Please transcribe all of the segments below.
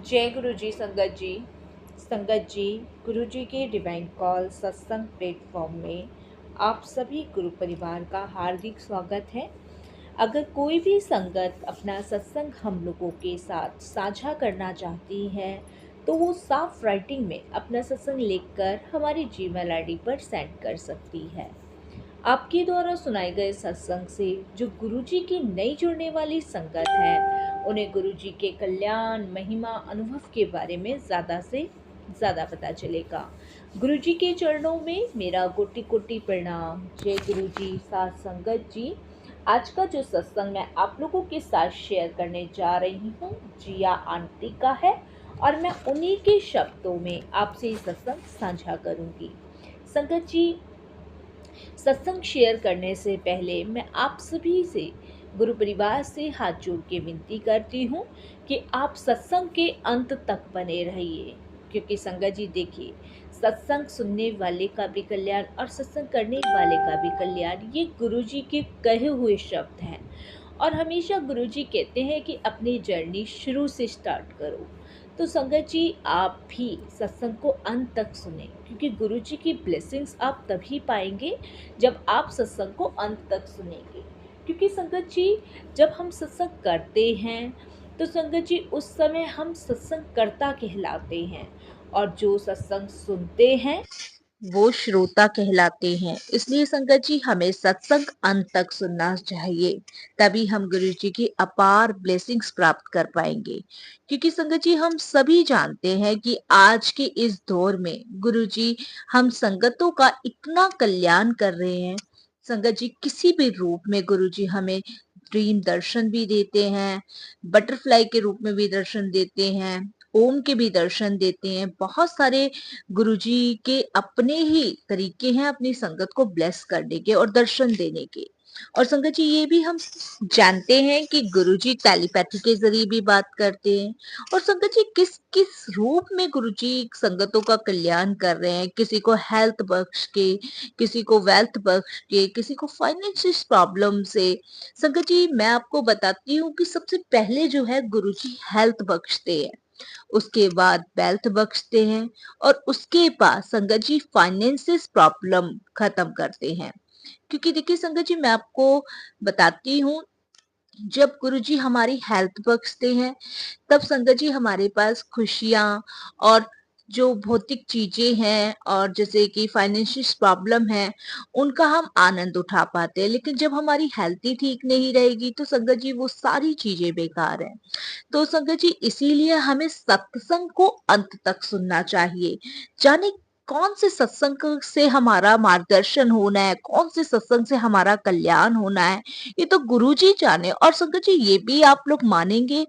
जय गुरु जी संगत जी गुरु जी के डिवाइन कॉल सत्संग प्लेटफॉर्म में आप सभी गुरु परिवार का हार्दिक स्वागत है। अगर कोई भी संगत अपना सत्संग हम लोगों के साथ साझा करना चाहती है तो वो साफ राइटिंग में अपना सत्संग लिखकर हमारी जीमेल आईडी पर सेंड कर सकती है। आपके द्वारा सुनाए गए सत्संग से जो गुरुजी की नई जुड़ने वाली संगत है उन्हें गुरुजी के कल्याण महिमा अनुभव के बारे में ज़्यादा से ज़्यादा पता चलेगा। गुरुजी के चरणों में मेरा कोटि कोटि प्रणाम। जय गुरुजी साथ संगत जी। आज का जो सत्संग मैं आप लोगों के साथ शेयर करने जा रही हूँ जिया आंटी का है और मैं उन्हीं के शब्दों में आपसे सत्संग साझा करूँगी। संगत जी, सत्संग शेयर करने से पहले मैं आप सभी से गुरु परिवार से हाथ जोड़ के विनती करती हूँ कि आप सत्संग के अंत तक बने रहिए, क्योंकि संगत जी देखिए, सत्संग सुनने वाले का भी कल्याण और सत्संग करने वाले का भी कल्याण, ये गुरु जी के कहे हुए शब्द हैं। और हमेशा गुरु जी कहते हैं कि अपनी जर्नी शुरू से स्टार्ट करो। तो संगत जी, आप भी सत्संग को अंत तक सुने, क्योंकि गुरु जी की ब्लेसिंग्स आप तभी पाएंगे जब आप सत्संग को अंत तक सुनेंगे। क्योंकि संगत जी, जब हम सत्संग करते हैं तो संगत जी उस समय हम सत्संग कर्ता कहलाते हैं, और जो सत्संग सुनते हैं वो श्रोता कहलाते हैं। इसलिए संगत जी हमें सत्संग अंत तक सुनना चाहिए, तभी हम गुरु जी की अपार ब्लेसिंग्स प्राप्त कर पाएंगे। क्योंकि संगत जी हम सभी जानते हैं कि आज के इस दौर में गुरु जी हम संगतों का इतना कल्याण कर रहे हैं। संगत जी किसी भी रूप में गुरु जी हमें ड्रीम दर्शन भी देते हैं, बटरफ्लाई के रूप में भी दर्शन देते हैं, ओम के भी दर्शन देते हैं। बहुत सारे गुरुजी के अपने ही तरीके हैं अपनी संगत को ब्लेस करने के और दर्शन देने के। और संगत जी ये भी हम जानते हैं कि गुरुजी टेलीपैथी के जरिए भी बात करते हैं। और संगत जी किस किस रूप में गुरुजी संगतों का कल्याण कर रहे हैं, किसी को हेल्थ बख्श के, किसी को वेल्थ बख्श के, किसी को फाइनेंशियल प्रॉब्लम से। संगत जी मैं आपको बताती हूँ कि सबसे पहले जो है गुरुजी हेल्थ बख्शते हैं, उसके बाद वेल्थ बख्शते हैं, और उसके बाद संगत जी फाइनेंसिस प्रॉब्लम खत्म करते हैं। क्योंकि देखिए संगत जी मैं आपको बताती हूँ, जब गुरुजी हमारी हेल्थ बख्शते हैं तब संगत जी हमारे पास खुशियां और जो भौतिक चीजें हैं और जैसे कि फाइनेंशियल प्रॉब्लम है उनका हम आनंद उठा पाते हैं। लेकिन जब हमारी हेल्थ ही ठीक नहीं रहेगी तो संगत जी वो सारी चीजें बेकार है। तो संगत जी इसीलिए हमें सत्संग को अंत तक सुनना चाहिए। जाने कौन से सत्संग से हमारा मार्गदर्शन होना है, कौन से सत्संग से हमारा कल्याण होना है, ये तो गुरुजी जाने। और संगत जी ये भी आप लोग मानेंगे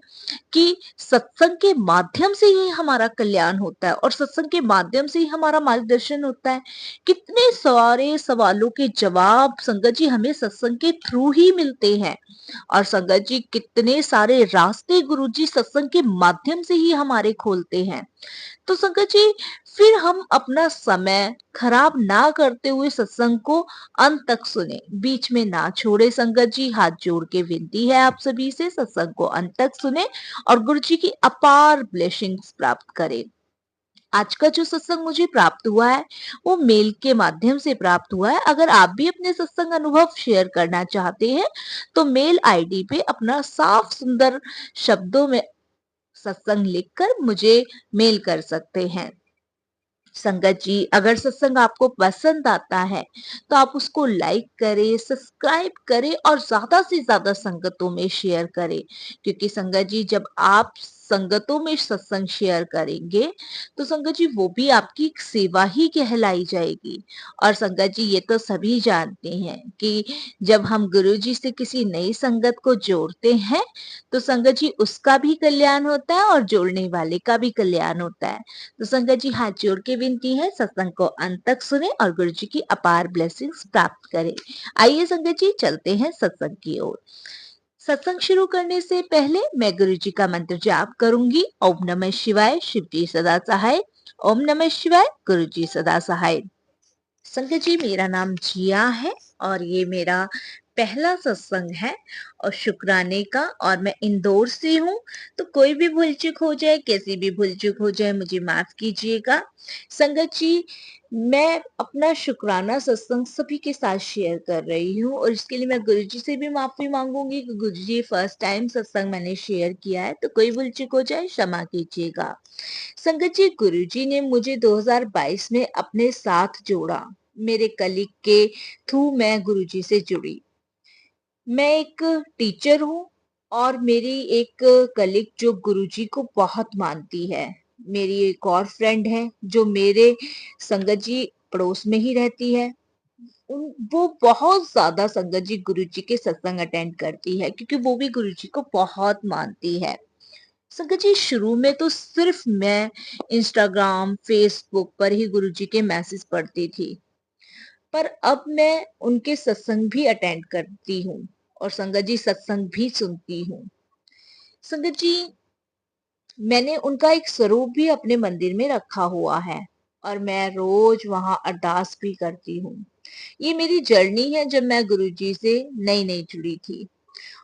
कि सत्संग के माध्यम से ही हमारा कल्याण होता है और सत्संग के माध्यम से ही हमारा मार्गदर्शन होता है। कितने सारे सवालों के जवाब संगत जी हमें सत्संग के थ्रू ही मिलते हैं। और संगत जी कितने सारे रास्ते गुरुजी सत्संग के माध्यम से ही हमारे खोलते हैं। तो संगत जी फिर हम अपना समय खराब ना करते हुए सत्संग को अंत तक सुने, बीच में ना छोड़े। संगत जी हाथ जोड़ के विनती है आप सभी से, सत्संग को अंत तक सुने और गुरु जी की अपार ब्लेसिंग्स प्राप्त करें। आज का जो सत्संग मुझे प्राप्त हुआ है वो मेल के माध्यम से प्राप्त हुआ है। अगर आप भी अपने सत्संग अनुभव शेयर करना चाहते हैं तो मेल आईडी पे अपना साफ सुंदर शब्दों में सत्संग लिखकर मुझे मेल कर सकते हैं। संगत जी अगर सत्संग आपको पसंद आता है तो आप उसको लाइक करें, सब्सक्राइब करें और ज्यादा से ज्यादा संगतों में शेयर करें। क्योंकि संगत जी जब आप संगतों में सत्संग शेयर करेंगे तो संगत जी वो भी आपकी एक सेवा ही कहलाई जाएगी। और संगत जी ये तो सभी जानते हैं कि जब हम गुरु जी से किसी नई संगत को जोड़ते हैं तो संगत जी उसका भी कल्याण होता है और जोड़ने वाले का भी कल्याण होता है। तो संगत जी हाथ जोड़ के विनती है सत्संग को अंत तक सुने और गुरु जी की अपार ब्लेसिंग्स प्राप्त करें। आइए संगत जी चलते हैं सत्संग की ओर। सत्संग शुरू करने से पहले मैं गुरु जी का मंत्र जाप करूंगी। ओम नमः शिवाय, शिव जी सदा सहाय। ओम नमः शिवाय, गुरु जी सदा सहाय। संगत जी मेरा नाम जिया है और ये मेरा पहला सत्संग है और शुक्राने का, और मैं इंदौर से हूँ। तो कोई भी भूल चूक हो जाए, कैसी भी भूल चूक हो जाए, मुझे माफ कीजिएगा। संगत जी, मैं अपना शुक्राना सत्संग सभी के साथ शेयर कर रही हूँ, और इसके लिए मैं गुरुजी से भी माफी मांगूंगी कि गुरुजी फर्स्ट टाइम सत्संग मैंने शेयर किया है, तो कोई भूल चूक हो जाए क्षमा कीजिएगा। संगत जी, गुरुजी ने मुझे 2022 में अपने साथ जोड़ा। मेरे कलीग के थ्रू मैं गुरुजी से जुड़ी। मैं एक टीचर हूँ, और मेरी एक कलीग जो गुरुजी को बहुत मानती है। मेरी एक और फ्रेंड है जो मेरे संगत जी पड़ोस में ही रहती है। वो बहुत ज्यादा संगत जी गुरुजी के सत्संग अटेंड करती है, क्योंकि वो भी गुरुजी को बहुत मानती है। संगत जी, शुरू में तो सिर्फ मैं इंस्टाग्राम फेसबुक पर ही गुरुजी के मैसेज पढ़ती थी, पर अब मैं उनके सत्संग भी अटेंड करती हूँ, और संगत जी सत्संग भी सुनती हूँ। संगत जी, मैंने उनका एक स्वरूप भी अपने मंदिर में रखा हुआ है, और मैं रोज वहां अरदास भी करती हूँ। ये मेरी जर्नी है जब मैं गुरुजी से नई नई जुड़ी थी।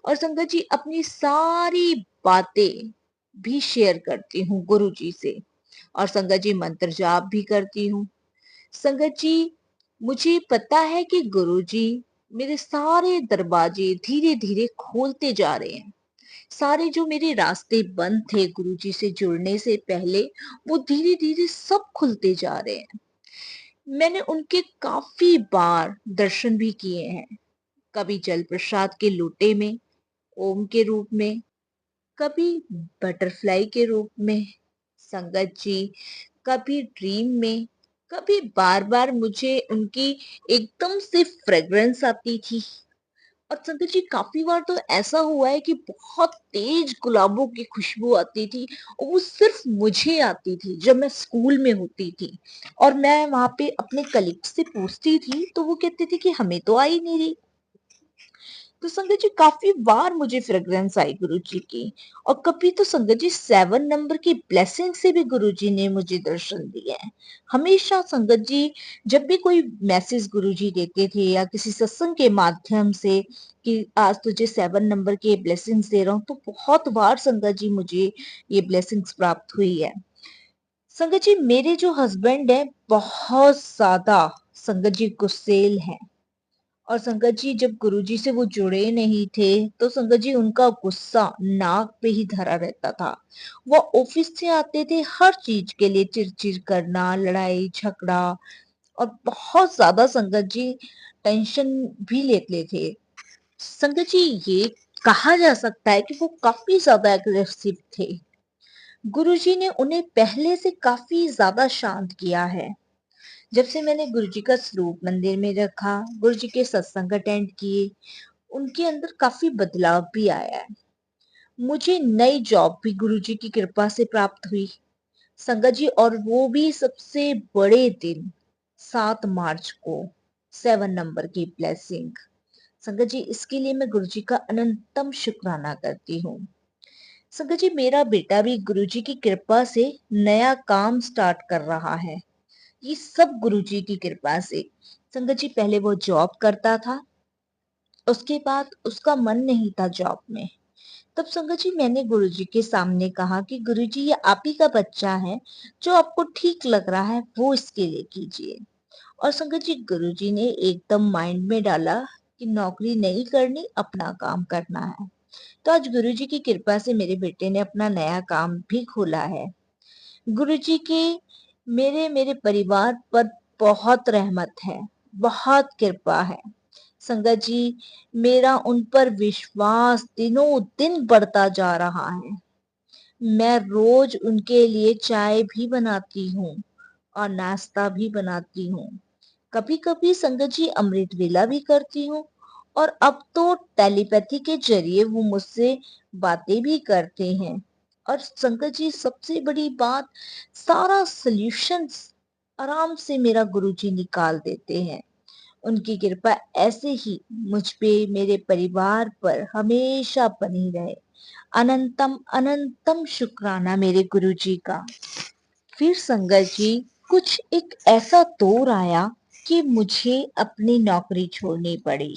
और संगत जी, अपनी सारी बातें भी शेयर करती हूँ गुरुजी से, और संगत जी मंत्र जाप भी करती हूँ। संगत जी, मुझे पता है कि गुरुजी मेरे सारे दरवाजे धीरे धीरे खोलते जा रहे हैं। सारे जो मेरे रास्ते बंद थे गुरुजी से जुड़ने से पहले, वो धीरे धीरे सब खुलते जा रहे हैं। मैंने उनके काफी बार दर्शन भी किए हैं। कभी जल प्रसाद के लोटे में, ओम के रूप में, कभी बटरफ्लाई के रूप में, संगत जी कभी ड्रीम में, कभी बार बार मुझे उनकी एकदम से फ्रेग्रेंस आती थी। और संगत जी, काफी बार तो ऐसा हुआ है कि बहुत तेज गुलाबों की खुशबू आती थी, और वो सिर्फ मुझे आती थी जब मैं स्कूल में होती थी। और मैं वहां पे अपने कलीग से पूछती थी, तो वो कहते थे कि हमें तो आई नहीं रही। तो संगत जी, काफी बार मुझे फ्रेग्रेंस आई गुरु जी की। और कभी तो संगत जी 7 नंबर की ब्लेसिंग से भी गुरु जी ने मुझे दर्शन दिए हैं। हमेशा संगत जी, जब भी कोई मैसेज गुरु जी देते थे या किसी सत्संग के माध्यम से कि आज तुझे 7 नंबर की ब्लेसिंग्स दे रहा हूँ, तो बहुत बार संगत जी मुझे ये ब्लेसिंग्स प्राप्त हुई है। संगत जी, मेरे जो हस्बैंड है बहुत ज्यादा संगत जी गुस्सेल हैं। और संगत जी, जब गुरुजी से वो जुड़े नहीं थे, तो संगत जी उनका गुस्सा नाक पे ही धरा रहता था। वो ऑफिस से आते थे, हर चीज के लिए चिड़चिड़ करना, लड़ाई झगड़ा, और बहुत ज्यादा संगत जी टेंशन भी लेते थे। संगत जी, ये कहा जा सकता है कि वो काफी ज्यादा एग्रेसिव थे। गुरुजी ने उन्हें पहले से काफी ज्यादा शांत किया है। जब से मैंने गुरुजी का स्वरूप मंदिर में रखा, गुरुजी के सत्संग अटेंड किए, उनके अंदर काफी बदलाव भी आया है। मुझे नई जॉब भी गुरुजी की कृपा से प्राप्त हुई, संगत जी, और वो भी सबसे बड़े दिन 7 मार्च को, 7 नंबर की ब्लेसिंग। संगत जी, इसके लिए मैं गुरुजी का अनंतम शुक्राना करती हूँ। संगत जी, मेरा बेटा भी गुरुजी की कृपा से नया काम स्टार्ट कर रहा है। ये सब गुरुजी की कृपा से। संगत जी, पहले वो जॉब करता था, उसके बाद उसका मन नहीं था जॉब में। तब संगत जी, मैंने गुरुजी के सामने कहा कि गुरुजी, ये आप ही का बच्चा है, जो आपको ठीक लग रहा है वो इसके लिए कीजिए। और संगत जी, गुरुजी ने एकदम माइंड में डाला कि नौकरी नहीं करनी, अपना काम करना है। तो आज गुरुजी की कृपा से मेरे बेटे ने अपना नया काम भी खोला है। गुरुजी के मेरे मेरे परिवार पर बहुत रहमत है, बहुत कृपा है। संगत जी, मेरा उन पर विश्वास दिनों दिन बढ़ता जा रहा है। मैं रोज उनके लिए चाय भी बनाती हूँ, और नाश्ता भी बनाती हूँ। कभी कभी संगत जी अमृत वेला भी करती हूँ, और अब तो टेलीपैथी के जरिए वो मुझसे बातें भी करते हैं। और संगत जी, सबसे बड़ी बात, सारा सॉल्यूशंस आराम से मेरा गुरुजी निकाल देते हैं। उनकी कृपा ऐसे ही मुझ पे, मेरे परिवार पर हमेशा बनी रहे। अनंतम अनंतम शुक्राना मेरे गुरुजी का। फिर संगत जी, कुछ एक ऐसा दौर आया कि मुझे अपनी नौकरी छोड़नी पड़ी।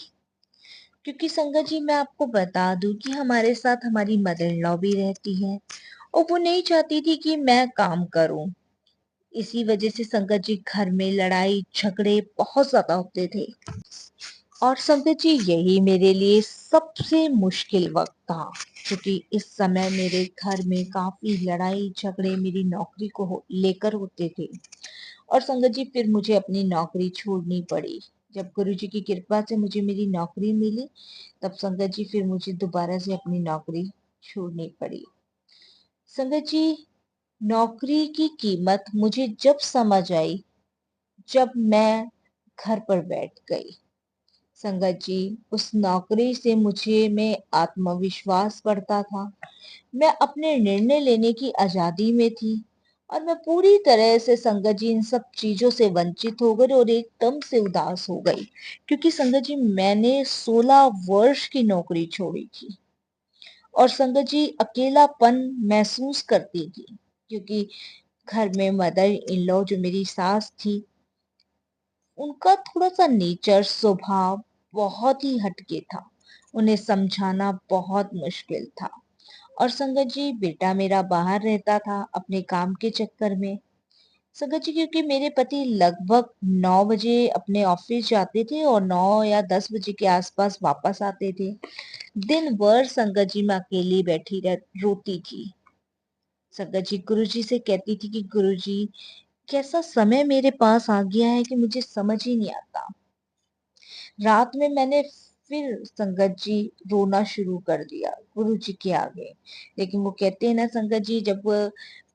क्योंकि संगत जी मैं आपको बता दूं कि हमारे साथ हमारी मदर इन लॉ भी रहती है और वो नहीं चाहती थी कि मैं काम करूं। इसी वजह से संगत जी घर में लड़ाई झगड़े बहुत ज्यादा होते थे। और संगत जी यही मेरे लिए सबसे मुश्किल वक्त था, क्योंकि इस समय मेरे घर में काफी लड़ाई झगड़े मेरी नौकरी को लेकर होते थे। और संगत जी फिर मुझे अपनी नौकरी छोड़नी पड़ी। जब गुरुजी की कृपा से मुझे मेरी नौकरी मिली, तब संगत जी फिर मुझे दोबारा से अपनी नौकरी छोड़नी पड़ी। संगत जी नौकरी की कीमत मुझे जब समझ आई, जब मैं घर पर बैठ गई। संगत जी उस नौकरी से मुझे में आत्मविश्वास बढ़ता था। मैं अपने निर्णय लेने की आजादी में थी और मैं पूरी तरह से संगत जी इन सब चीजों से वंचित हो गई और एकदम से उदास हो गई, क्योंकि संगत जी मैंने 16 वर्ष की नौकरी छोड़ी थी और संगत जी अकेलापन महसूस करती थी, क्योंकि घर में मदर इन लॉ जो मेरी सास थी, उनका थोड़ा सा नेचर स्वभाव बहुत ही हटके था। उन्हें समझाना बहुत मुश्किल था। और संगत जी बेटा मेरा बाहर रहता था अपने काम के चक्कर में। संगत जी क्योंकि मेरे पति लगभग 9 बजे अपने ऑफिस जाते थे और 9 या 10 बजे के आसपास वापस आते थे। दिन भर संगत जी मैं अकेली बैठी रोती थी। संगत जी गुरुजी से कहती थी कि गुरुजी कैसा समय मेरे पास आ गया है कि मुझे समझ ही नहीं आता। रात में मैंने फिर संगत जी रोना शुरू कर दिया गुरु जी के आगे। लेकिन वो कहते हैं ना संगत जी, जब वो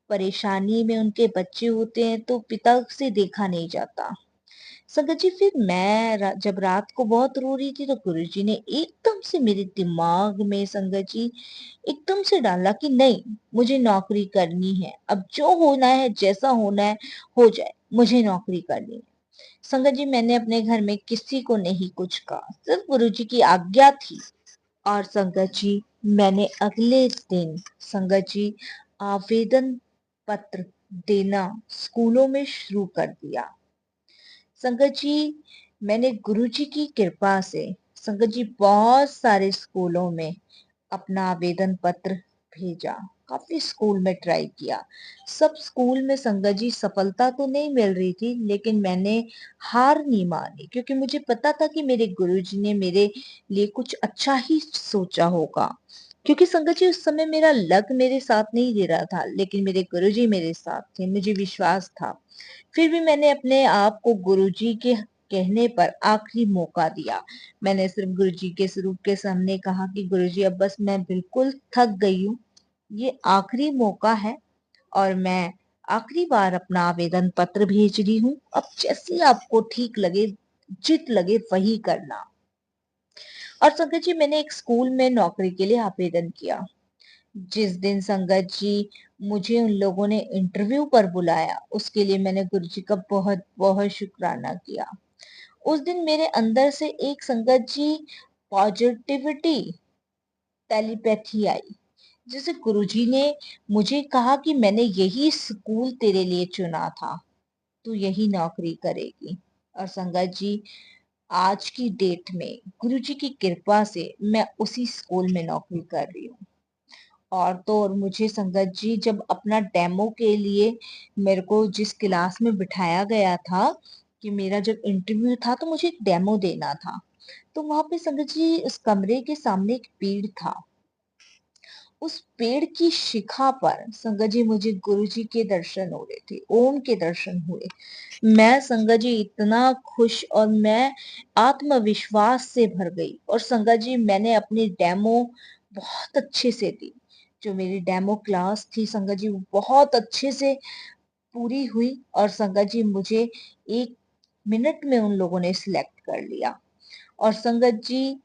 परेशानी में उनके बच्चे होते हैं तो पिता से देखा नहीं जाता। संगत जी फिर मैं जब रात को बहुत रो रही थी तो गुरु जी ने एकदम से मेरे दिमाग में संगत जी एकदम से डाला कि नहीं, मुझे नौकरी करनी है। अब जो होना है जैसा होना है हो जाए, मुझे नौकरी करनी है। संगत जी मैंने अपने घर में किसी को नहीं कुछ कहा, सिर्फ गुरुजी की आज्ञा थी। और संगत जी मैंने अगले दिन संगत जी आवेदन पत्र देना स्कूलों में शुरू कर दिया। संगत जी मैंने गुरुजी की कृपा से संगत जी बहुत सारे स्कूलों में अपना आवेदन पत्र भेजा। काफी स्कूल में ट्राई किया। सब स्कूल में संगत जी सफलता तो नहीं मिल रही थी, लेकिन मैंने हार नहीं मानी, क्योंकि मुझे पता था कि मेरे गुरुजी ने मेरे लिए कुछ अच्छा ही सोचा होगा। क्योंकि संगत जी उस समय मेरा लक मेरे साथ नहीं दे रहा था, लेकिन मेरे गुरुजी मेरे साथ थे, मुझे विश्वास था। फिर भी मैंने अपने आप को गुरुजी के कहने पर आखिरी मौका दिया। मैंने सिर्फ गुरुजी के स्वरूप के सामने कहा कि गुरुजी अब बस मैं बिल्कुल थक गई हूँ, ये आखिरी मौका है और मैं आखिरी बार अपना आवेदन पत्र भेज रही हूँ। अब जैसे आपको ठीक लगे, उचित लगे वही करना। और संगत जी मैंने एक स्कूल में नौकरी के लिए आवेदन किया। जिस दिन संगत जी मुझे उन लोगों ने इंटरव्यू पर बुलाया, उसके लिए मैंने गुरु जी का बहुत बहुत शुक्राना किया। उस दिन मेरे अंदर से एक संगत जी पॉजिटिविटी टेलीपैथी आई, जैसे गुरुजी ने मुझे कहा कि मैंने यही स्कूल तेरे लिए चुना था, तू यही नौकरी करेगी। और संगत जी आज की डेट में गुरुजी की कृपा से मैं उसी स्कूल में नौकरी कर रही हूँ। और तो और मुझे संगत जी जब अपना डेमो के लिए मेरे को जिस क्लास में बिठाया गया था, कि मेरा जब इंटरव्यू था तो मुझे एक डेमो देना था, तो वहां पे संगत जी उस कमरे के सामने एक पेड़ था। उस पेड़ की शिखा पर संगत जी मुझे गुरु जी के दर्शन हो रहे थे, ओम के दर्शन हुए। मैं संगत जी इतना खुश और मैं आत्मविश्वास से भर गई। और संगत जी मैंने अपनी डेमो बहुत अच्छे से दी। जो मेरी डेमो क्लास थी संगत जी वो बहुत अच्छे से पूरी हुई और संगत जी मुझे 1 मिनट में उन लोगों ने सिलेक्ट कर लिया। और संगत जी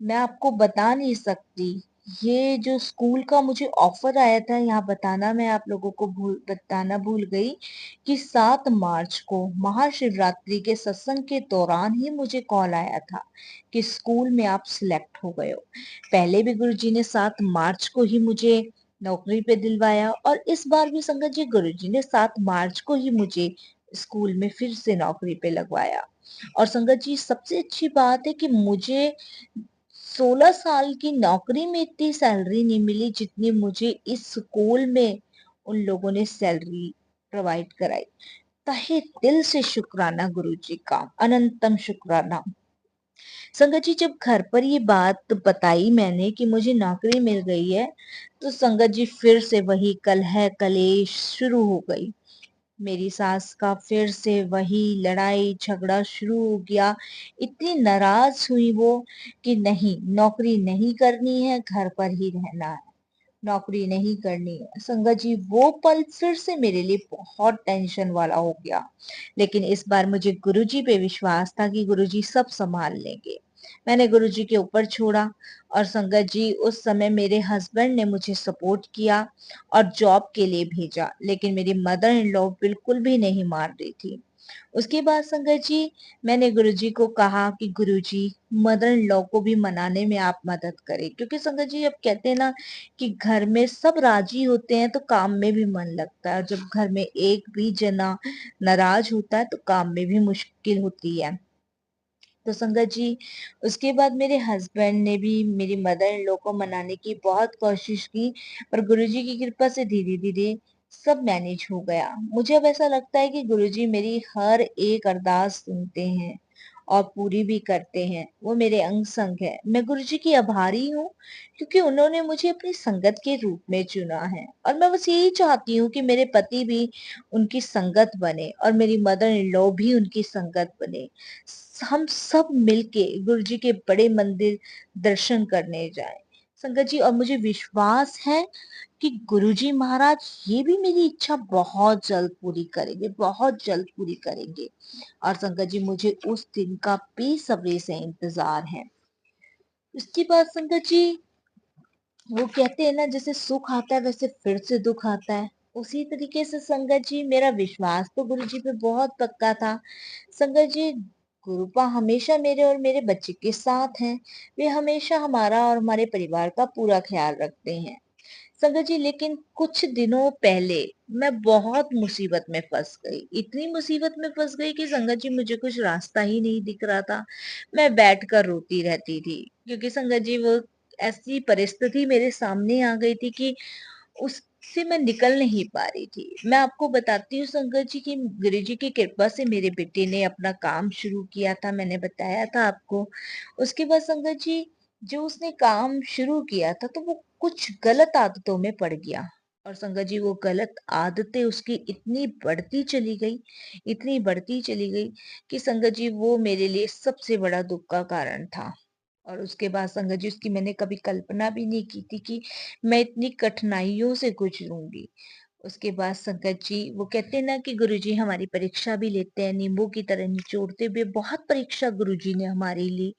मैं आपको बता नहीं सकती, ये जो स्कूल का मुझे ऑफर आया था, यहाँ बताना मैं आप लोगों को बताना भूल गई कि 7 मार्च को महाशिवरात्रि के सत्संग के दौरान ही मुझे कॉल आया था कि स्कूल में आप सिलेक्ट हो गए हो। पहले भी गुरुजी ने 7 मार्च को ही मुझे नौकरी पे दिलवाया और इस बार भी संगत जी गुरुजी ने 7 मार्च को ही मुझे स्कूल में फिर से नौकरी पे लगवाया। और संगत जी सबसे अच्छी बात है कि मुझे 16 साल की नौकरी में इतनी सैलरी नहीं मिली जितनी मुझे इस स्कूल में उन लोगों ने सैलरी प्रोवाइड कराई। तहे दिल से शुक्राना गुरुजी का, अनंतम शुक्राना। संगत जी, जब घर पर ये बात बताई मैंने कि मुझे नौकरी मिल गई है, तो संगत जी फिर से वही कलह कलेश शुरू हो गई। मेरी सास का फिर से वही लड़ाई झगड़ा शुरू हो गया। इतनी नाराज हुई वो कि नहीं, नौकरी नहीं करनी है, घर पर ही रहना है, नौकरी नहीं करनी है। संगत जी, वो पल फिर से मेरे लिए बहुत टेंशन वाला हो गया। लेकिन इस बार मुझे गुरुजी पे विश्वास था कि गुरुजी सब संभाल लेंगे। मैंने गुरुजी के ऊपर छोड़ा। और संगत जी, उस समय मेरे हस्बैंड ने मुझे सपोर्ट किया और जॉब के लिए भेजा, लेकिन मेरी मदर इन लॉ बिल्कुल भी नहीं मान रही थी। उसके बाद संगत जी, मैंने गुरुजी को कहा कि गुरुजी, मदर इन लॉ को भी मनाने में आप मदद करें, क्योंकि संगत जी अब कहते हैं ना कि घर में सब राजी होते हैं तो काम में भी मन लगता है, और जब घर में एक भी जना नाराज होता है तो काम में भी मुश्किल होती है। तो संगत जी, उसके बाद मेरे हस्बैंड ने भी मेरी मदर इन लॉ को मनाने की बहुत कोशिश की, पर गुरुजी की कृपा से धीरे धीरे सब मैनेज हो गया। मुझे अब ऐसा लगता है कि गुरुजी मेरी हर एक अरदास सुनते हैं और पूरी भी करते हैं। वो मेरे अंग संग है। मैं गुरुजी की आभारी हूँ, क्योंकि उन्होंने मुझे अपनी संगत के रूप में चुना है, और मैं बस यही चाहती हूँ कि मेरे पति भी उनकी संगत बने और मेरी मदर इन लॉ भी उनकी संगत बने। हम सब मिलके गुरुजी के बड़े मंदिर दर्शन करने जाएं। संगत जी, और मुझे विश्वास है कि गुरुजी महाराज ये भी मेरी इच्छा बहुत जल्द पूरी करेंगे, बहुत जल्द पूरी करेंगे। और संगत जी, मुझे उस दिन का बेसब्री से इंतजार है। उसके बाद संगत जी, वो कहते हैं ना, जैसे सुख आता है वैसे फिर से दुख आता है। उसी तरीके से संगत जी, मेरा विश्वास तो गुरु जी पे बहुत पक्का था। संगत जी, गुरुपा हमेशा मेरे और मेरे बच्चे के साथ हैं। वे हमेशा हमारा और हमारे परिवार का पूरा ख्याल रखते हैं। संगत जी, लेकिन कुछ दिनों पहले मैं बहुत मुसीबत में फंस गई। इतनी मुसीबत में फंस गई कि संगत जी, मुझे कुछ रास्ता ही नहीं दिख रहा था। मैं बैठकर रोती रहती थी, क्योंकि संगत जी, वो ऐसी परिस्थिति मेरे सामने आ गई थी कि उससे मैं निकल नहीं पा रही थी। मैं आपको बताती हूँ संगत जी कि गुरु जी की कृपा से मेरे बेटे ने अपना काम शुरू किया था, मैंने बताया था आपको। उसके बाद संगत जी, जो उसने काम शुरू किया था तो वो कुछ गलत आदतों में पड़ गया। और संगत जी, वो गलत आदतें उसकी इतनी बढ़ती चली गई, इतनी बढ़ती चली गई कि संगत जी, वो मेरे लिए सबसे बड़ा दुख का कारण था। और उसके बाद संगत जी, उसकी मैंने कभी कल्पना भी नहीं की थी कि मैं इतनी कठिनाइयों से गुजरूंगी। उसके बाद संगत जी, वो कहते हैं ना कि गुरुजी हमारी परीक्षा भी लेते हैं, नींबू की तरह निचोड़ते हुए। बहुत परीक्षा गुरुजी ने हमारी ली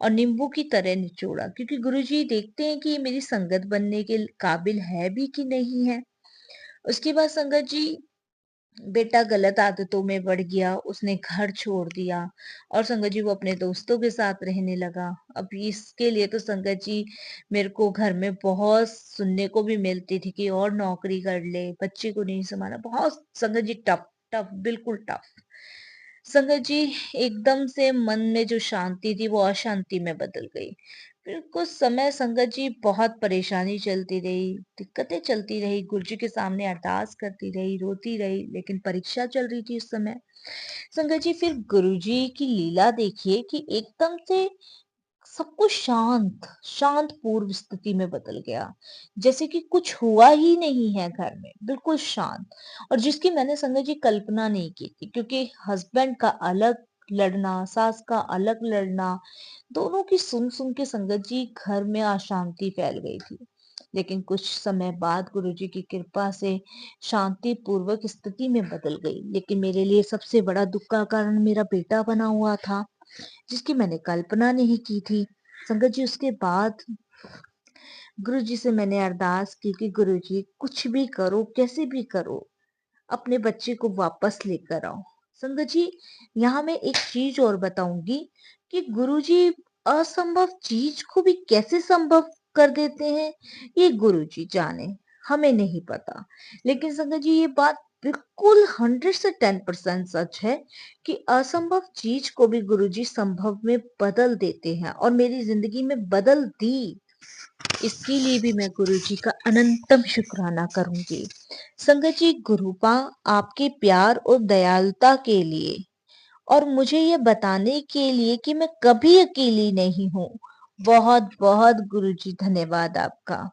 और नींबू की तरह निचोड़ा, क्योंकि गुरुजी देखते हैं कि ये मेरी संगत बनने के काबिल है भी कि नहीं है। उसके बाद संगत जी, बेटा गलत आदतों में बढ़ गया, उसने घर छोड़ दिया और संगत जी, वो अपने दोस्तों के साथ रहने लगा। अब इसके लिए तो संगत जी, मेरे को घर में बहुत सुनने को भी मिलती थी कि और नौकरी कर ले, बच्चे को नहीं संभाला। बहुत संगत जी, टफ टफ, बिल्कुल टफ। संगत जी, एकदम से मन में जो शांति थी वो अशांति में बदल गई। फिर कुछ समय संगत जी, बहुत परेशानी चलती रही, दिक्कतें चलती रही, गुरुजी के सामने अरदास करती रही, रोती रही, लेकिन परीक्षा चल रही थी उस समय। संगत जी, फिर गुरुजी की लीला देखिए कि एकदम से सब कुछ शांत शांत पूर्व स्थिति में बदल गया, जैसे कि कुछ हुआ ही नहीं है घर में, बिल्कुल शांत। और जिसकी मैंने संगत जी कल्पना नहीं की थी, क्योंकि हस्बैंड का अलग लड़ना, सास का अलग लड़ना, दोनों की सुन सुन के संगत जी, घर में अशांति फैल गई थी। लेकिन कुछ समय बाद गुरुजी की कृपा से शांति पूर्वक स्थिति में बदल गई। लेकिन मेरे लिए सबसे बड़ा दुख का कारण मेरा बेटा बना हुआ था, जिसकी मैंने कल्पना नहीं की थी। संगत जी, उसके बाद गुरु जी से मैंने अरदास की कि गुरु जी, कुछ भी करो, कैसे भी करो, अपने बच्चे को वापस लेकर आओ। संगत जी, यहाँ मैं एक चीज और बताऊंगी कि गुरु जी असंभव चीज को भी कैसे संभव कर देते हैं, ये गुरु जी जाने, हमें नहीं पता। लेकिन संगत जी, ये बात बिल्कुल 100 से 10% सच है कि असंभव चीज को भी गुरुजी संभव में बदल देते हैं और मेरी जिंदगी में बदल दी। इसके लिए भी मैं गुरुजी का अनंतम शुक्राना करूंगी। संगत जी, गुरुपा आपके प्यार और दयालुता के लिए और मुझे ये बताने के लिए कि मैं कभी अकेली नहीं हूँ, बहुत बहुत गुरुजी धन्यवाद आपका।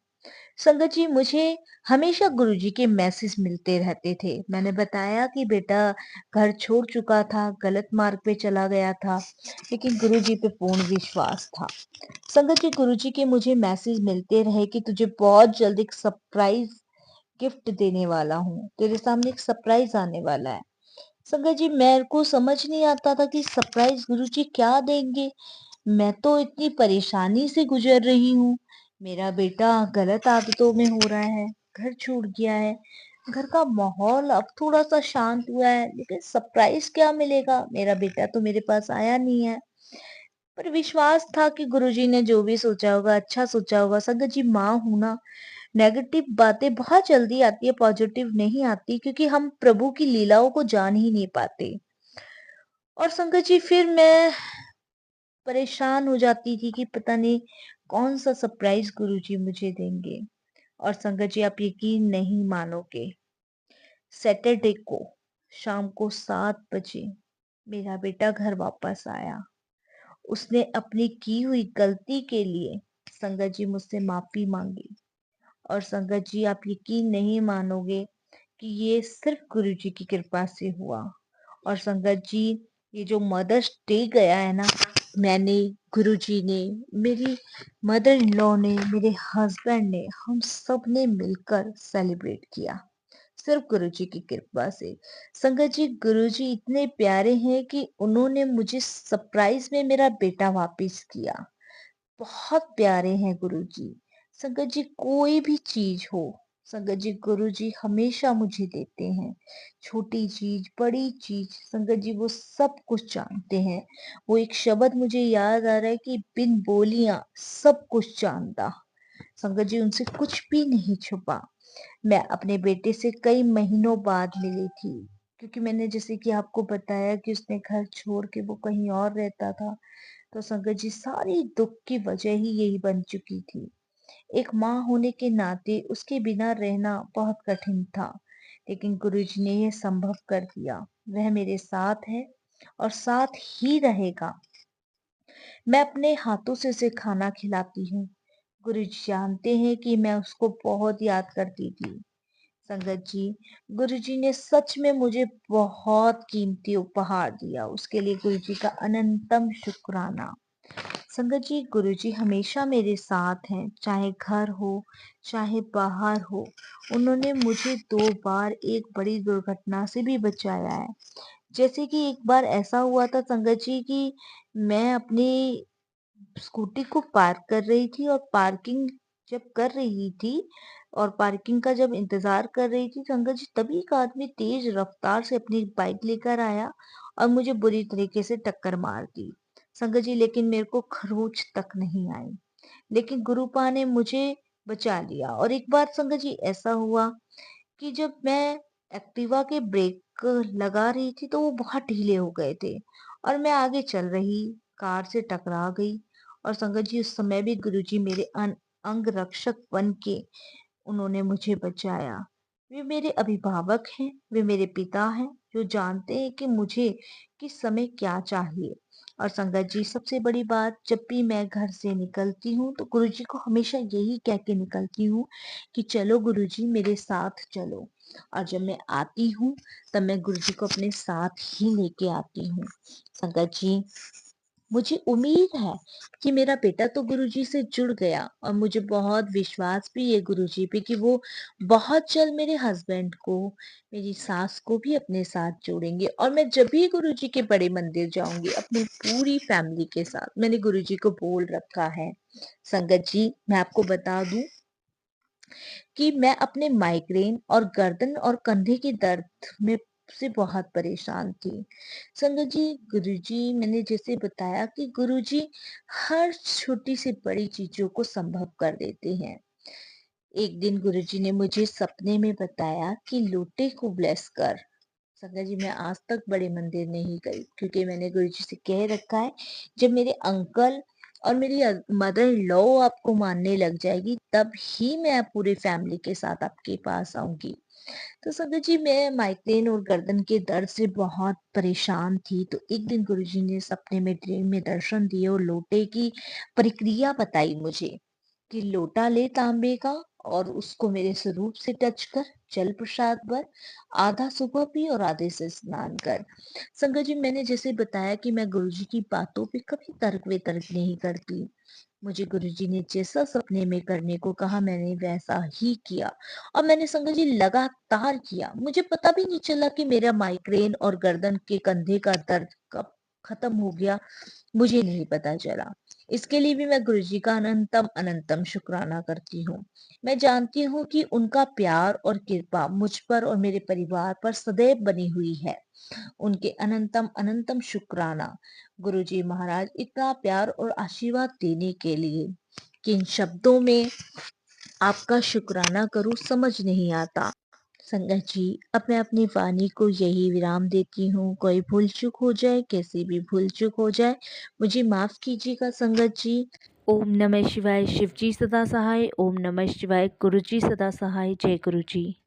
संगत जी, मुझे हमेशा गुरुजी के मैसेज मिलते रहते थे। मैंने बताया कि बेटा घर छोड़ चुका था, गलत मार्ग पे चला गया था, लेकिन गुरुजी पे पूर्ण विश्वास था। संगत जी, गुरुजी के मुझे मैसेज मिलते रहे कि तुझे बहुत जल्द एक सरप्राइज गिफ्ट देने वाला हूँ, तेरे सामने एक सरप्राइज आने वाला है। संगत जी, मेरे को समझ नहीं आता था कि सरप्राइज गुरुजी क्या देंगे। मैं तो इतनी परेशानी से गुजर रही हूँ। मेरा बेटा गलत आदतों में हो रहा है, घर छूट गया है, घर का माहौल अब थोड़ा सा शांत हुआ है, लेकिन सरप्राइज क्या मिलेगा? मेरा बेटा तो मेरे पास आया नहीं है। पर विश्वास था कि गुरुजी ने जो भी सोचा होगा अच्छा सोचा होगा। संगत जी, माँ हूं ना, नेगेटिव बातें बहुत जल्दी आती है, पॉजिटिव नहीं आती, क्योंकि हम प्रभु की लीलाओं को जान ही नहीं पाते। और संगत जी, फिर मैं परेशान हो जाती थी कि पता नहीं कौन सा सरप्राइज गुरुजी मुझे देंगे। और संगत जी, आप यकीन नहीं मानोगे, सैटरडे को शाम को 7 बजे मेरा बेटा घर वापस आया। उसने अपनी की हुई गलती के लिए संगत जी मुझसे माफी मांगी। और संगत जी, आप यकीन नहीं मानोगे कि ये सिर्फ गुरुजी की कृपा से हुआ। और संगत जी, ये जो मदर्स डे गया है ना, मैंने, गुरुजी ने, मेरी मदर इन लॉ ने, मेरे हस्बैंड ने, हम सब ने मिलकर सेलिब्रेट किया, सिर्फ गुरुजी की कृपा से। संगत जी, गुरुजी इतने प्यारे हैं कि उन्होंने मुझे सरप्राइज में मेरा बेटा वापिस किया। बहुत प्यारे हैं गुरुजी। संगत जी, कोई भी चीज हो, संगत जी, गुरुजी हमेशा मुझे देते हैं। छोटी चीज, बड़ी चीज, संगत जी वो सब कुछ जानते हैं। वो एक शब्द मुझे याद आ रहा है कि बिन बोलियां सब कुछ जानता। संगत जी, उनसे कुछ भी नहीं छुपा। मैं अपने बेटे से कई महीनों बाद मिली थी, क्योंकि मैंने जैसे कि आपको बताया कि उसने घर छोड़ के वो कहीं और रहता था। तो संगत जी, सारी दुख की वजह ही यही बन चुकी थी। एक माँ होने के नाते उसके बिना रहना बहुत कठिन था, लेकिन गुरुजी ने यह संभव कर दिया। वह मेरे साथ है और साथ ही रहेगा। मैं अपने हाथों से उसे खाना खिलाती हूँ। गुरुजी जानते हैं कि मैं उसको बहुत याद करती थी। संगत जी, गुरुजी ने सच में मुझे बहुत कीमती उपहार दिया, उसके लिए गुरुजी का अनंतम शुक्राना। संगत जी, गुरुजी हमेशा मेरे साथ हैं, चाहे घर हो चाहे बाहर हो। उन्होंने मुझे 2 बार एक बड़ी दुर्घटना से भी बचाया है। जैसे कि एक बार ऐसा हुआ था संगत जी कि मैं अपनी स्कूटी को पार्क कर रही थी और पार्किंग जब कर रही थी और पार्किंग का जब इंतजार कर रही थी संगत जी, तभी एक आदमी तेज रफ्तार से अपनी बाइक लेकर आया और मुझे बुरी तरीके से टक्कर मार दी। संगत जी, लेकिन मेरे को खरोच तक नहीं आई, लेकिन गुरुपा ने मुझे बचा लिया। और एक बार संगत जी ऐसा हुआ कि जब मैं एक्टिवा के ब्रेक लगा रही थी तो वो बहुत ढीले हो गए थे और मैं आगे चल रही कार से टकरा गई। और संगत जी, उस समय भी गुरुजी मेरे अंग रक्षक बन के उन्होंने मुझे बचाया। वे मेरे अभिभावक हैं, वे मेरे पिता हैं, जो जानते हैं कि मुझे किस समय क्या चाहिए। और संगत जी, सबसे बड़ी बात, जब भी मैं घर से निकलती हूँ तो गुरुजी को हमेशा यही कह के निकलती हूँ कि चलो गुरुजी, मेरे साथ चलो। और जब मैं आती हूँ तब मैं गुरुजी को अपने साथ ही लेके आती हूँ। संगत जी, मुझे उम्मीद है कि मेरा बेटा तो गुरुजी से जुड़ गया और मुझे बहुत विश्वास भी है गुरुजी पे कि वो बहुत जल्द मेरे हस्बैंड को, मेरी सास को भी अपने साथ जोड़ेंगे। और मैं जब भी गुरुजी के बड़े मंदिर जाऊंगी अपनी पूरी फैमिली के साथ, मैंने गुरुजी को बोल रखा है। संगत जी, मैं आपको बता दूं कि मैं अपने माइग्रेन और गर्दन और कंधे के दर्द में से बहुत परेशान थी। संगत जी, गुरुजी, मैंने जैसे बताया कि गुरुजी हर छोटी से बड़ी चीजों को संभव कर देते हैं। एक दिन गुरुजी ने मुझे सपने में बताया कि लोटे को ब्लेस कर। संगत जी, मैं आज तक बड़े मंदिर नहीं गई क्योंकि मैंने गुरुजी से कह रखा है, जब मेरे अंकल और मेरी मदर इन लॉ आपको मानने लग जाएगी तब ही मैं पूरी फैमिली के साथ आपके पास आऊंगी। तो संगत जी, मैं माइग्रेन और गर्दन के दर्द से बहुत परेशान थी। तो एक दिन गुरुजी ने सपने में ड्रीम में दर्शन दिए और लोटे की प्रक्रिया बताई मुझे कि लोटा ले तांबे का और उसको मेरे स्वरूप से टच कर, जल प्रसाद भर, आधा सुबह पी और आधे से स्नान कर। संगत जी, मैंने जैसे बताया कि मैं गुरुजी की बातों पे कभी तर्क वितर्क नहीं करती। मुझे गुरुजी ने जैसा सपने में करने को कहा मैंने वैसा ही किया और मैंने संगत जी लगातार किया। मुझे पता भी नहीं चला कि मेरा माइग्रेन और गर्दन के कंधे का दर्द कब खत्म हो गया, मुझे नहीं पता चला। इसके लिए भी मैं गुरुजी का अनंतम अनंतम शुक्राना करती हूँ। मैं जानती हूँ कि उनका प्यार और कृपा मुझ पर और मेरे परिवार पर सदैव बनी हुई है। उनके अनंतम अनंतम शुक्राना। गुरुजी महाराज, इतना प्यार और आशीर्वाद देने के लिए किन शब्दों में आपका शुक्राना करूं समझ नहीं आता। संगत जी, अब मैं अपनी वाणी को यही विराम देती हूँ। कोई भूल चूक हो जाए, कैसी भी भूल चूक हो जाए, मुझे माफ कीजिएगा संगत जी। ओम नमः शिवाय। शिव जी सदा सहाय। ओम नमः शिवाय। गुरु जी सदा सहाय। जय गुरु जी।